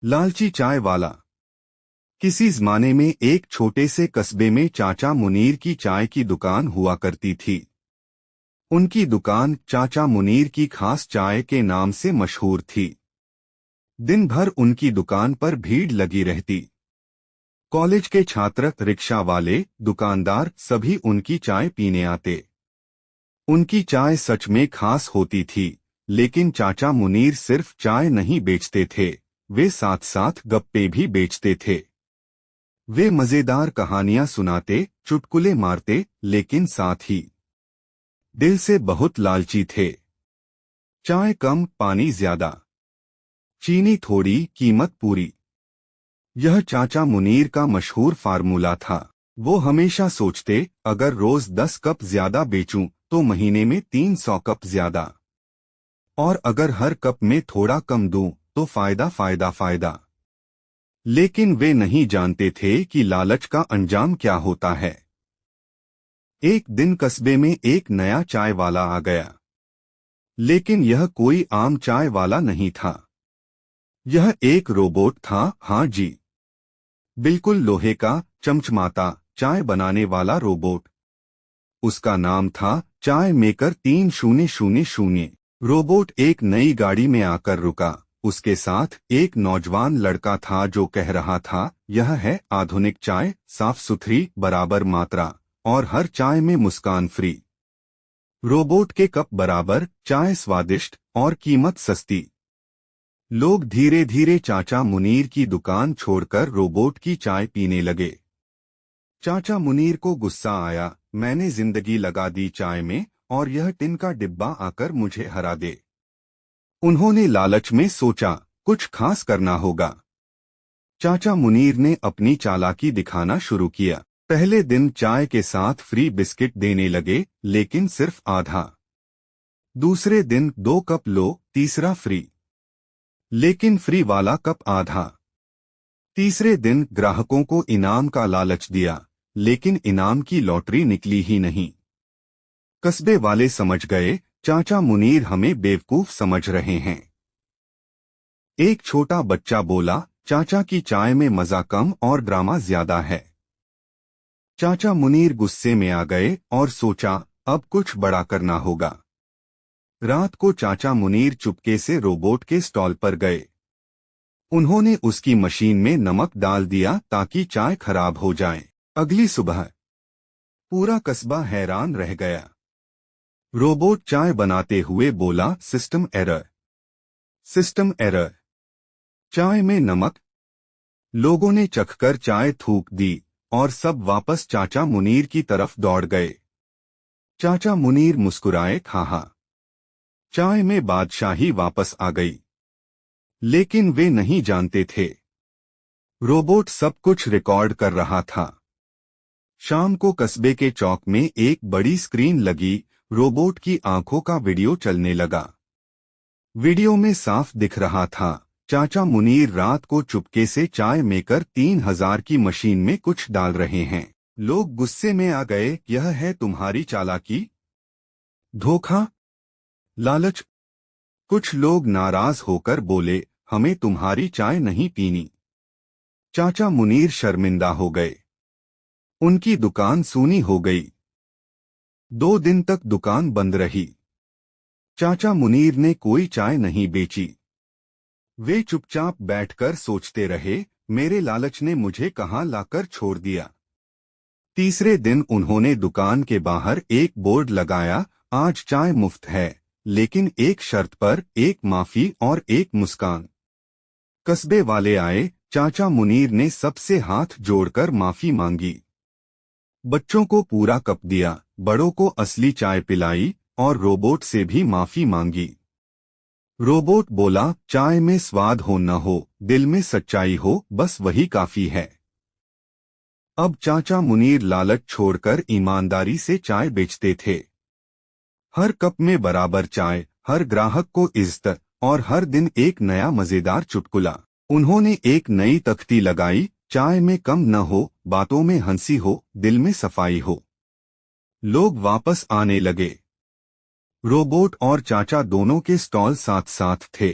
लालची चाय वाला। किसी जमाने में एक छोटे से कस्बे में चाचा मुनीर की चाय की दुकान हुआ करती थी। उनकी दुकान चाचा मुनीर की खास चाय के नाम से मशहूर थी। दिन भर उनकी दुकान पर भीड़ लगी रहती। कॉलेज के छात्र, रिक्शा वाले, दुकानदार सभी उनकी चाय पीने आते। उनकी चाय सच में खास होती थी, लेकिन चाचा मुनीर सिर्फ चाय नहीं बेचते थे, वे साथ साथ गप्पे भी बेचते थे। वे मजेदार कहानियां सुनाते, चुटकुले मारते, लेकिन साथ ही दिल से बहुत लालची थे। चाय कम, पानी ज्यादा, चीनी थोड़ी, कीमत पूरी। यह चाचा मुनीर का मशहूर फार्मूला था। वो हमेशा सोचते, अगर रोज 10 कप ज्यादा बेचूं तो महीने में 300 कप ज्यादा, और अगर हर कप में थोड़ा कम दूं तो फायदा फायदा फायदा। लेकिन वे नहीं जानते थे कि लालच का अंजाम क्या होता है। एक दिन कस्बे में एक नया चाय वाला आ गया, लेकिन यह कोई आम चाय वाला नहीं था। यह एक रोबोट था। हाँ जी, बिल्कुल लोहे का, चमचमाता, चाय बनाने वाला रोबोट। उसका नाम था चाय मेकर 3000। रोबोट एक नई गाड़ी में आकर रुका। उसके साथ एक नौजवान लड़का था जो कह रहा था, यह है आधुनिक चाय, साफ सुथरी, बराबर मात्रा, और हर चाय में मुस्कान फ्री। रोबोट के कप बराबर, चाय स्वादिष्ट और कीमत सस्ती। लोग धीरे धीरे चाचा मुनीर की दुकान छोड़कर रोबोट की चाय पीने लगे। चाचा मुनीर को गुस्सा आया, मैंने जिंदगी लगा दी चाय में, और यह टिन का डिब्बा आकर मुझे हरा दे। उन्होंने लालच में सोचा, कुछ खास करना होगा। चाचा मुनीर ने अपनी चालाकी दिखाना शुरू किया। पहले दिन चाय के साथ फ्री बिस्किट देने लगे, लेकिन सिर्फ आधा। दूसरे दिन 2 कप लो, तीसरा फ्री, लेकिन फ्री वाला कप आधा। तीसरे दिन ग्राहकों को इनाम का लालच दिया, लेकिन इनाम की लॉटरी निकली ही नहीं। कस्बे वाले समझ गए, चाचा मुनीर हमें बेवकूफ समझ रहे हैं। एक छोटा बच्चा बोला, चाचा की चाय में मजा कम और ड्रामा ज्यादा है। चाचा मुनीर गुस्से में आ गए और सोचा, अब कुछ बड़ा करना होगा। रात को चाचा मुनीर चुपके से रोबोट के स्टॉल पर गए। उन्होंने उसकी मशीन में नमक डाल दिया ताकि चाय खराब हो जाए। अगली सुबह पूरा कस्बा हैरान रह गया। रोबोट चाय बनाते हुए बोला, सिस्टम एरर, सिस्टम एरर, चाय में नमक। लोगों ने चखकर चाय थूक दी और सब वापस चाचा मुनीर की तरफ दौड़ गए। चाचा मुनीर मुस्कुराए, खाहा, चाय में बादशाही वापस आ गई। लेकिन वे नहीं जानते थे, रोबोट सब कुछ रिकॉर्ड कर रहा था। शाम को कस्बे के चौक में एक बड़ी स्क्रीन लगी, रोबोट की आंखों का वीडियो चलने लगा। वीडियो में साफ दिख रहा था, चाचा मुनीर रात को चुपके से चाय मेकर 3000 की मशीन में कुछ डाल रहे हैं। लोग गुस्से में आ गए, यह है तुम्हारी चालाकी, धोखा, लालच। कुछ लोग नाराज होकर बोले, हमें तुम्हारी चाय नहीं पीनी। चाचा मुनीर शर्मिंदा हो गए। उनकी दुकान सूनी हो गई। 2 दिन तक दुकान बंद रही। चाचा मुनीर ने कोई चाय नहीं बेची। वे चुपचाप बैठकर सोचते रहे, मेरे लालच ने मुझे कहां लाकर छोड़ दिया। तीसरे दिन उन्होंने दुकान के बाहर एक बोर्ड लगाया, आज चाय मुफ्त है, लेकिन एक शर्त पर, एक माफी और एक मुस्कान। कस्बे वाले आए, चाचा मुनीर ने सबसे हाथ जोड़कर माफी मांगी। बच्चों को पूरा कप दिया, बड़ों को असली चाय पिलाई, और रोबोट से भी माफी मांगी। रोबोट बोला, चाय में स्वाद हो न हो, दिल में सच्चाई हो, बस वही काफी है। अब चाचा मुनीर लालच छोड़कर ईमानदारी से चाय बेचते थे। हर कप में बराबर चाय, हर ग्राहक को इज्जत, और हर दिन एक नया मजेदार चुटकुला। उन्होंने एक नई तख्ती लगाई, चाय में कम न हो, बातों में हंसी हो, दिल में सफाई हो। लोग वापस आने लगे। रोबोट और चाचा दोनों के स्टॉल साथ साथ थे।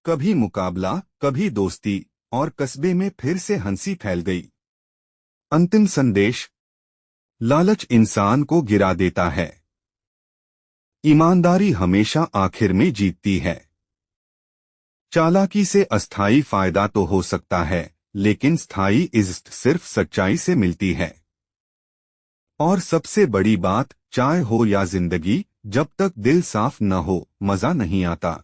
कभी मुकाबला, कभी दोस्ती, और कस्बे में फिर से हंसी फैल गई। अंतिम संदेश: लालच इंसान को गिरा देता है, ईमानदारी हमेशा आखिर में जीतती है। चालाकी से अस्थायी फायदा तो हो सकता है, लेकिन स्थायी इज्जत सिर्फ सच्चाई से मिलती है। और सबसे बड़ी बात, चाय हो या जिंदगी, जब तक दिल साफ न हो, मजा नहीं आता।